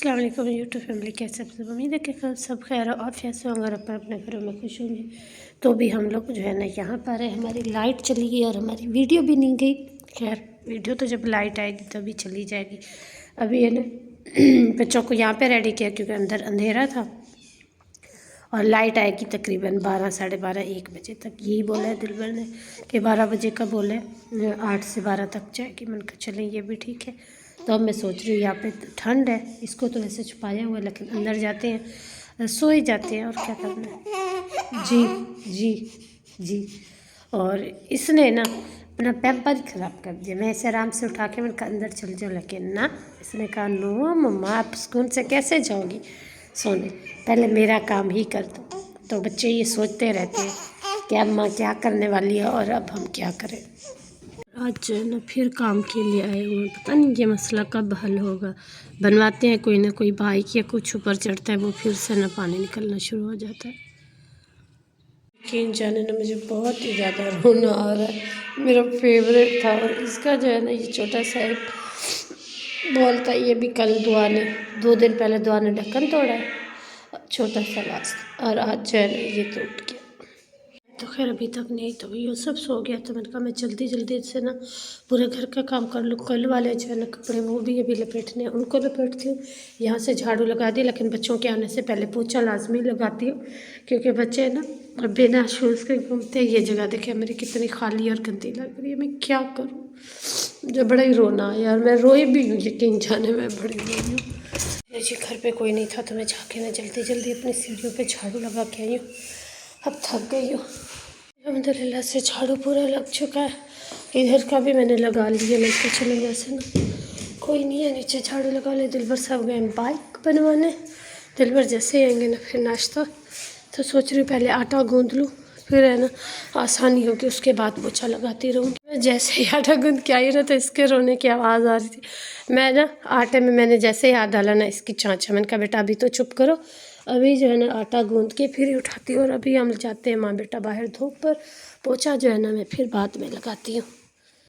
अस्सलाम वालेकुम YouTube family, कैसे सब उम्मीद है कि सब खैर और आफियत से होंगे और अपने अपने घरों में खुश होंगे। तो भी हम लोग जो है ना यहाँ पर है, हमारी लाइट चली गई और हमारी वीडियो भी नहीं गई। खैर वीडियो तो जब लाइट आएगी तभी चली जाएगी। अभी है ना बच्चों को यहाँ पे रेडी किया क्योंकि अंदर अंधेरा था और लाइट आएगी तकरीबन 12, साढ़े 12, 1 बजे तक। यही बोला है दिलबर ने कि 12 बजे का बोले, 8 से 12 तक जाएगी। मैंने कहा चलें ये भी ठीक है। तो अब मैं सोच रही हूँ यहाँ पे ठंड है, इसको तो वैसे छुपाया हुआ है लेकिन अंदर जाते हैं, सो ही जाते हैं और क्या करना है। जी जी जी। और इसने ना अपना पैम्पर ख़राब कर दिया। मैं ऐसे आराम से उठा के मैंने कहा अंदर चल जाओ, लेकिन ना इसने कहा नो मम्मा आप स्कूल से कैसे जाओगी सोने, पहले मेरा काम ही कर दो। तो बच्चे ये सोचते रहते हैं कि अम्मा क्या करने वाली है और अब हम क्या करें। आज जो है ना फिर काम के लिए आए हुए हैं, पता नहीं ये मसला कब हल होगा। बनवाते हैं कोई ना कोई बाइक या कुछ ऊपर चढ़ता है, वो फिर से ना पानी निकलना शुरू हो जाता है। लेकिन जाने ना मुझे बहुत ही ज़्यादा रोना आ रहा है। मेरा फेवरेट था और इसका जो है ना ये छोटा सा एक बॉल था, ये भी कल दुआ ने 2 दिन पहले दुआ ने ढक्कन तोड़ा है, छोटा सा लास्ट, और आज जो है ना ये टूट गया। तो खैर अभी तक नहीं, तो ये सब सो गया। तो मैंने कहा मैं जल्दी जल्दी से ना पूरे घर का काम कर लूँ। कल वाले जो है ना कपड़े वो भी अभी लपेटने हैं, उनको लपेटती हूँ। यहाँ से झाड़ू लगा दी, लेकिन बच्चों के आने से पहले पोछा लाजमी लगाती हूँ क्योंकि बच्चे ना बिना शूज़ के घूमते। ये जगह देखिए मेरी कितनी खाली और गंदी लग रही है, मैं क्या करूँ। जो बड़ा ही रोना है यार, मैं रोई भी हूँ, यकीन जाने में बड़ी रोई हूँ। जी घर पे कोई नहीं था तो मैं जाके ना जल्दी जल्दी अपनी सीढ़ियों पे झाड़ू लगा के आई हूँ। अब थक गई हूँ। अल्हम्दुलिल्लाह से झाड़ू पूरा लग चुका है, इधर का भी मैंने लगा लिया। मैं तो चलो जैसे ना कोई नहीं है नीचे झाड़ू लगा ले। दिलबर साहब गए बाइक बनवाने, दिलबर जैसे ही आएंगे ना फिर नाश्ता। तो सोच रही हूँ पहले आटा गूँध लूँ, फिर है ना आसानी होगी, उसके बाद पोछा लगाती रहूँगी। जैसे ही आटा गूँध के आई ना तो इसके रोने की आवाज़ आ रही थी। मैं ना आटे में मैंने जैसे ही हाथ डाला ना इसकी चाँचा, मैंने कहा बेटा अभी तो चुप करो, अभी जो है ना आटा गूँध के फिर ही उठाती हूँ। और अभी हम जाते हैं माँ बेटा बाहर धूप पर, पोछा जो है ना मैं फिर बाद में लगाती हूँ।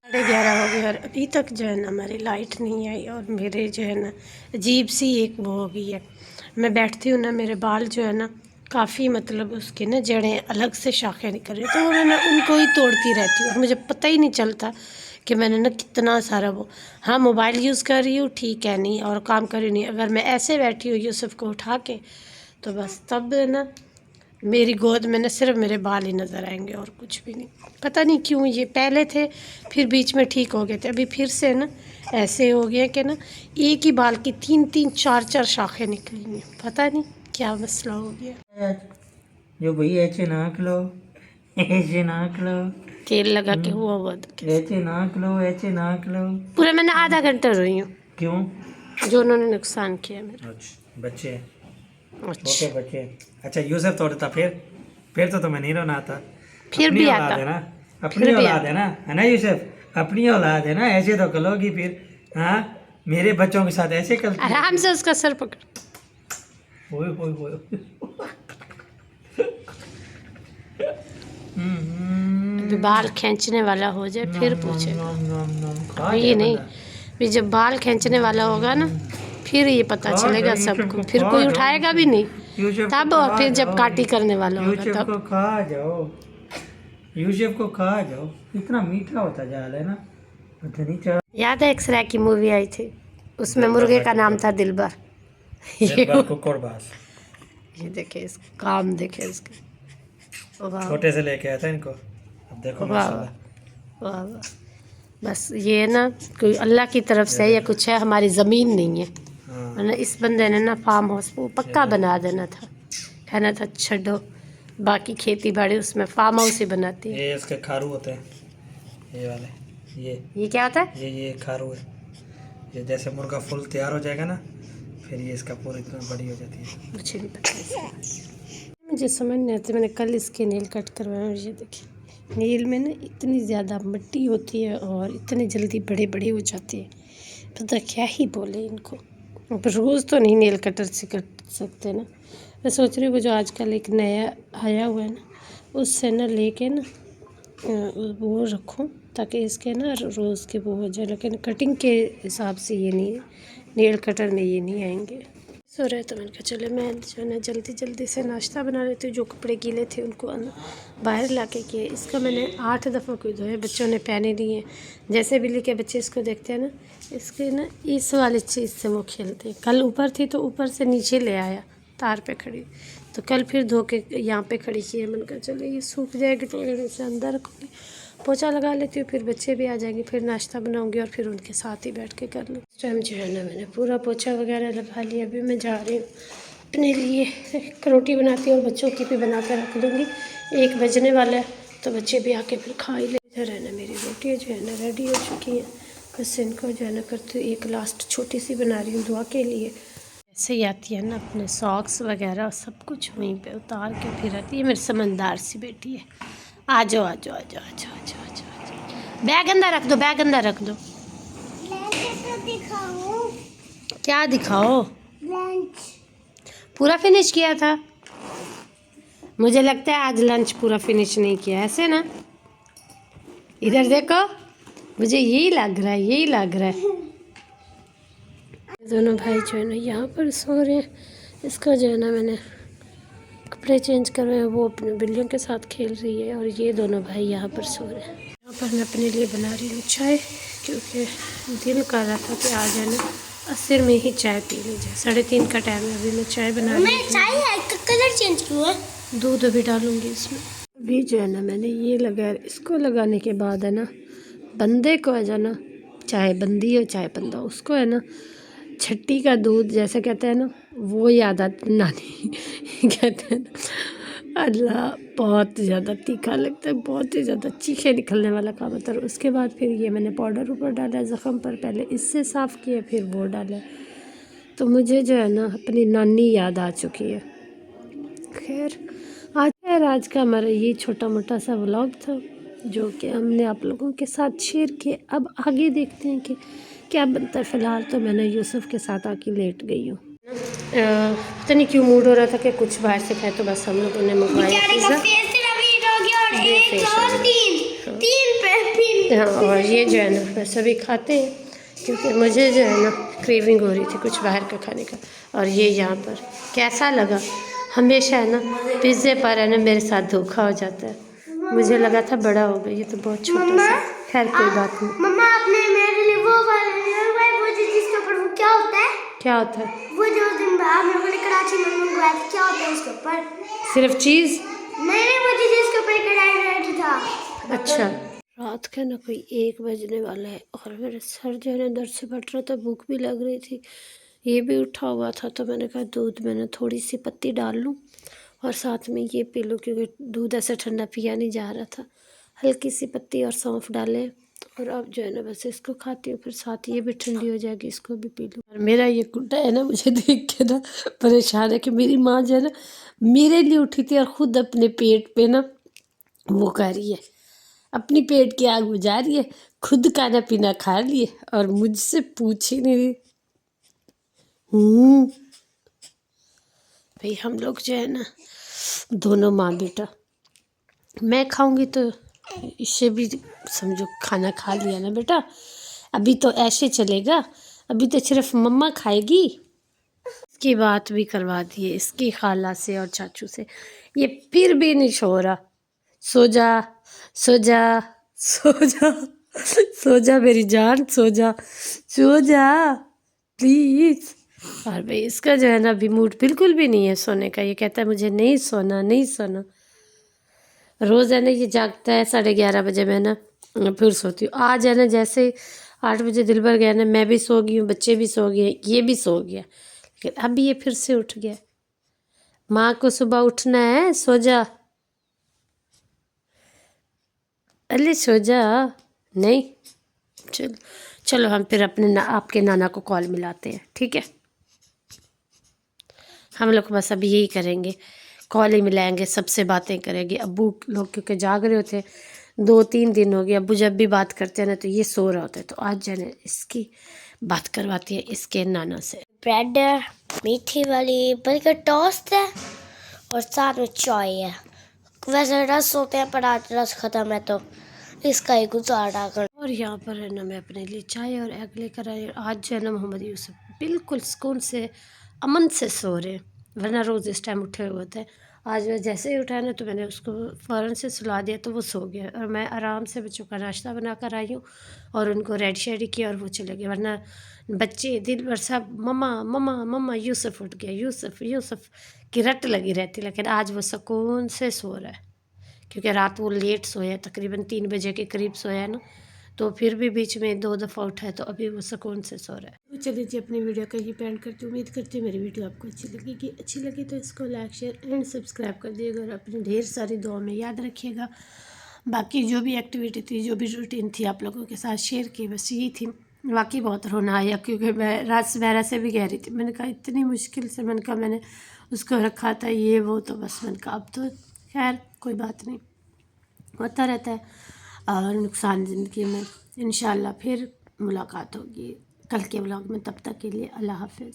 11:30 हो गए और अभी तक जो है ना हमारी लाइट नहीं आई और मेरे जो है ना अजीब सी एक वो हो गई है। मैं बैठती हूँ ना, मेरे बाल जो है ना काफ़ी मतलब उसके ना जड़ें अलग से शाखें निकल रही, तो मैं ना उनको ही तोड़ती रहती हूँ और मुझे पता ही नहीं चलता कि मैंने ना कितना सारा वो, हाँ मोबाइल यूज़ कर रही हूँ ठीक है नहीं, और काम कर रही नहीं। अगर मैं ऐसे बैठी हूँ यूसुफ को उठा के तो बस तब ना मेरी गोद में ना सिर्फ मेरे बाल ही नज़र आएंगे और कुछ भी नहीं। पता नहीं क्यों, ये पहले थे फिर बीच में ठीक हो गए थे, अभी फिर से ना ऐसे हो गया कि ना एक ही बाल की 3-3, 4-4 शाखें निकली हैं। पता नहीं क्या मसला हो गया। जो भाई ऐसे नाक लो, ऐसे नाक लो, तेल लगा के हुआ ऐसे नाक लो, ऐसे नाक लो। पूरा मैंने आधा घंटा रोई हूँ। क्यों? जो उन्होंने नुकसान किया मेरा। अच्छा बच्चे, अच्छा छोटे बच्चे। अच्छा यूसुफ तोड़ता फिर तो तुम्हें नहीं रोना आता। फिर अपनी भी औलाद आता, है ना, अपनी फिर भी औलाद आता। है ना यूसुफ, अपनी औलाद है ना, ऐसे तो करोगी फिर। हाँ मेरे बच्चों के साथ ऐसे करती है। आराम से उसका सर पकड़। ओए ओए ओए। अभी बाल खींचने वाला हो जाए फिर पूछेगा। ये नहीं, भी जब बाल खींचने वाला होगा ना फिर ये पता चलेगा सबको, फिर कोई उठाएगा भी नहीं तब, और फिर जब काटी करने वाला होगा यूसुफ तब। को खा जाओ, यूसुफ को खा जाओ, इतना मीठा होता जा रहा है ना, पता नहीं क्या। याद है एक्सरे की मूवी आई थी, उसमें मुर्गे का नाम था दिलबर। ये देखे इसका काम, देखे इसके, छोटे से लेके आया था इनको, अब देखो वाह माशाल्लाह। वाह वाह। बस ये ना कोई अल्लाह की तरफ से या कुछ है, हमारी ज़मीन नहीं है, वरना इस बंदे ने ना फार्म हाउस वो पक्का बना देना था, कहना था छोड़ो बाकी खेती बाड़ी उसमें फार्म हाउस ही बनाती है। ये इसके खारू होते हैं, ये वाले, ये क्या होता है? ये खारू है। ये जैसे मुर्गा फुल तैयार हो जाएगा ना, फिर ये इसका पूरी इतना बड़ी हो जाती है। मुझे नहीं पता इसका, मुझे समझ नहीं आती। मैंने कल इसके नेल कट करवाया और ये देखिए नेल में ना इतनी ज़्यादा मिट्टी होती है और इतनी जल्दी बड़े बड़े हो जाती है, पता क्या ही बोले इनको। अब रोज़ तो नहीं नेल कटर से कट सकते ना। मैं सोच रही हूँ जो आजकल एक नया आया हुआ है ना, उससे ना लेके ना वो रखूँ ताकि इसके ना रोज़ के वो हो जाए, लेकिन कटिंग के हिसाब से ये नहीं है, नेल कटर में ये नहीं आएंगे। सो रहे तो मैंने कहा चलो मैं जो है ना जल्दी जल्दी से नाश्ता बना लेती हूँ। जो कपड़े गीले थे उनको बाहर ला के किए। इसका मैंने 8 दफ़ा कोई धोए, बच्चों ने पहने नहीं है। जैसे बिल्ली के बच्चे इसको देखते हैं ना, इसके ना इस वाली चीज़ से वो खेलते हैं। कल ऊपर थी तो ऊपर से नीचे ले आया, तार पे खड़ी, तो कल फिर धो के यहाँ पे खड़ी की है। मैंने कहा चलो ये सूख जाएगी तो इसे अंदर रखूँगी, पोछा लगा लेती हूँ, फिर बच्चे भी आ जाएंगे, फिर नाश्ता बनाऊंगी और फिर उनके साथ ही बैठ के कर लूँ। इस टाइम जो है ना मैंने पूरा पोछा वगैरह लगा लिया। अभी मैं जा रही हूँ अपने लिए एक रोटी बनाती हूँ और बच्चों की भी बना कर रख दूँगी। 1 बजने वाला है तो बच्चे भी आके फिर खा ही ले। इधर है ना मेरी रोटियाँ जो है ना रेडी हो चुकी हैं, बस इनको जो है ना करती हूँ। एक लास्ट छोटी सी बना रही हूँ दुआ के लिए। ऐसे ही आती है ना, अपने सॉक्स वगैरह सब कुछ वहीं पे उतार के फिर आती है। मेरी समझदार सी बेटी है। आ जाओ आ जाओ आ जाओ आ जाओ आ जाओ आ जाओ। बैग अंदर रख दो, बैग अंदर रख दो। क्या दिखाओ? लंच पूरा फिनिश किया था। मुझे लगता है आज लंच पूरा फिनिश नहीं किया, ऐसे ना। इधर देखो, मुझे यही लग रहा है, यही लग रहा है। दोनों भाई जो है ना यहाँ पर सो रहे हैं। इसका जो है ना मैंने कपड़े चेंज कर रहे हैं, वो अपने बिल्लियों के साथ खेल रही है और ये दोनों भाई यहाँ पर सो रहे हैं। यहाँ पर मैं अपने लिए बना रही हूँ चाय, क्योंकि दिल कर रहा था कि आ जाना असर में ही चाय पी लीजिए। 3:30 का टाइम है, अभी मैं चाय बना रही हूँ। चाय है, कलर चेंज क्यों है? दूध अभी डालूंगी इसमें। अभी जो है ना मैंने ये लगा, इसको लगाने के बाद है ना बंदे को है ना, चाहे बंदी हो चाहे बंदा, उसको है ना छट्टी का दूध जैसे कहते हैं ना, वो याद आता। नानी कहते हैं ना, अल्लाह बहुत ज़्यादा तीखा लगता है, बहुत ही ज़्यादा चीखे निकलने वाला काम होता है। उसके बाद फिर ये मैंने पाउडर ऊपर डाला ज़ख़म पर, पहले इससे साफ़ किया फिर वो डाला। तो मुझे जो है ना अपनी नानी याद आ चुकी है। खैर आज का हमारा ये छोटा मोटा सा व्लॉग था जो कि हमने आप लोगों के साथ शेयर किया। अब आगे देखते हैं कि क्या बनता है। फ़िलहाल तो मैंने यूसुफ के साथ आके लेट गई हूँ। पता नहीं क्यों मूड हो रहा था कि कुछ बाहर से खाए, तो बस हम लोगों ने मंगवाया पिज़्ज़ा। हाँ, और ये जो है ना वैसे भी खाते हैं, क्योंकि मुझे जो है ना क्रेविंग हो रही थी कुछ बाहर का खाने का। और ये यहाँ पर कैसा लगा? हमेशा है ना पिज़्ज़े पर है ना मेरे साथ धोखा हो जाता है। मुझे लगा था बड़ा होगा, ये तो बहुत छोटा सा। खैर कोई बात नहीं। मम्मा आपने मेरे लिए वो वाला वो जिसके ऊपर वो क्या होता है? क्या होता है? वो जो दिन बाद मेरे को ने कराची में मंगवाया था, क्या होता है उसके ऊपर? सिर्फ चीज़? नहीं, वो जिसके ऊपर कढ़ाई रेड था। अच्छा। रात का ना कोई 1 बजने वाला है और मेरा सर जो है ना दर्द से फट रहा था, भूख भी लग रही थी। ये भी उठा हुआ था, तो मैंने कहा दूध में ना थोड़ी सी पत्ती डाल लूँ और साथ में ये पी लूँ, क्योंकि दूध ऐसा ठंडा पिया नहीं जा रहा था। हल्की सी पत्ती और सौंफ डालें और अब जो है ना बस इसको खाती हूँ, फिर साथ ये भी ठंडी हो जाएगी, इसको भी पी लूँ। और मेरा ये गुड्डा है ना मुझे देख के ना परेशान है कि मेरी माँ जो है ना मेरे लिए उठी थी और ख़ुद अपने पेट पे ना वो कर रही है, अपनी पेट की आग बुझा रही है, खुद खाना पीना खा लिए और मुझसे पूछ ही नहीं रही। भाई हम लोग जो है ना दोनों माँ बेटा, मैं खाऊंगी तो इससे भी समझो खाना खा लिया ना बेटा। अभी तो ऐसे चलेगा, अभी तो सिर्फ मम्मा खाएगी। इसकी बात भी करवा दी है इसकी खाला से और चाचू से, ये फिर भी नहीं सो रहा। सो जा सो जा सो जा सो जा मेरी जान, सो जा सो जा प्लीज़। और भाई इसका जो है ना अभी मूड बिल्कुल भी नहीं है सोने का। ये कहता है मुझे नहीं सोना, नहीं सोना। रोज़ है ना ये जागता है 11:30 बजे, मैं ना फिर सोती हूँ। आज है ना जैसे 8 बजे दिल भर गया ना, मैं भी सो गई हूँ, बच्चे भी सो गए, ये भी सो गया, लेकिन अभी ये फिर से उठ गया। माँ को सुबह उठना है, सो जा। अरे सो जा। नहीं, चलो चलो हम फिर अपने आपके नाना को कॉल मिलाते हैं, ठीक है? हम लोग बस अभी यही करेंगे, कॉल ही मिलाएंगे, सबसे बातें करेंगे। अब्बू लोग क्योंकि जाग रहे होते, 2-3 दिन हो गए। अब्बू जब भी बात करते हैं ना तो ये सो रहा होता है, तो आज जाने इसकी बात करवाती है इसके नाना से। ब्रेड है, मीठी वाली, बल्कि टोस्ट है और साथ में चाय है। वैसे रस होते हैं पर आज रस ख़त्म है तो इसका ही गुजारा कर। और यहाँ पर है ना मैं अपने लिए चाय और एग लेकर आई। आज जो है ना मोहम्मद यूसुफ बिल्कुल सुकून से अमन से सो रहे, वरना रोज़ इस टाइम उठे हुए थे। आज वह जैसे ही उठा ना तो मैंने उसको फ़ौरन से सुला दिया तो वो सो गया, और मैं आराम से बच्चों का नाश्ता बना कर आई हूँ और उनको रेडी शेडी किया और वो चले गए। वरना बच्चे दिन भर सब मम्मा मम्मा मम्मा, यूसुफ उठ गया, यूसुफ यूसुफ की रट लगी रहती, लेकिन आज वो सुकून से सो रहा है क्योंकि रात वो लेट सोया, तकरीबन 3 बजे के करीब सोया ना, तो फिर भी बीच में 2 दफ़ा उठा है, तो अभी वो सुकून से सो रहा है। तो चलिए जी, अपनी वीडियो का ही एंड करती हूँ। उम्मीद करती हूँ मेरी वीडियो आपको अच्छी लगी तो इसको लाइक शेयर एंड सब्सक्राइब कर दिएगा और अपनी ढेर सारी दुआ में याद रखिएगा। बाकी जो भी एक्टिविटी थी, जो भी रूटीन थी, आप लोगों के साथ शेयर की, बस यही थी। वाकई बहुत रोना आया क्योंकि मैं रात सवेरा से भी कह रही थी, मैंने कहा इतनी मुश्किल से मैंने कहा मैंने उसको रखा था ये वो, तो बस मैंने कहा अब तो खैर कोई बात नहीं, होता रहता है और नुकसान ज़िंदगी में। इंशाल्लाह फिर मुलाकात होगी कल के व्लॉग में, तब तक के लिए अल्लाह हाफ़िज़।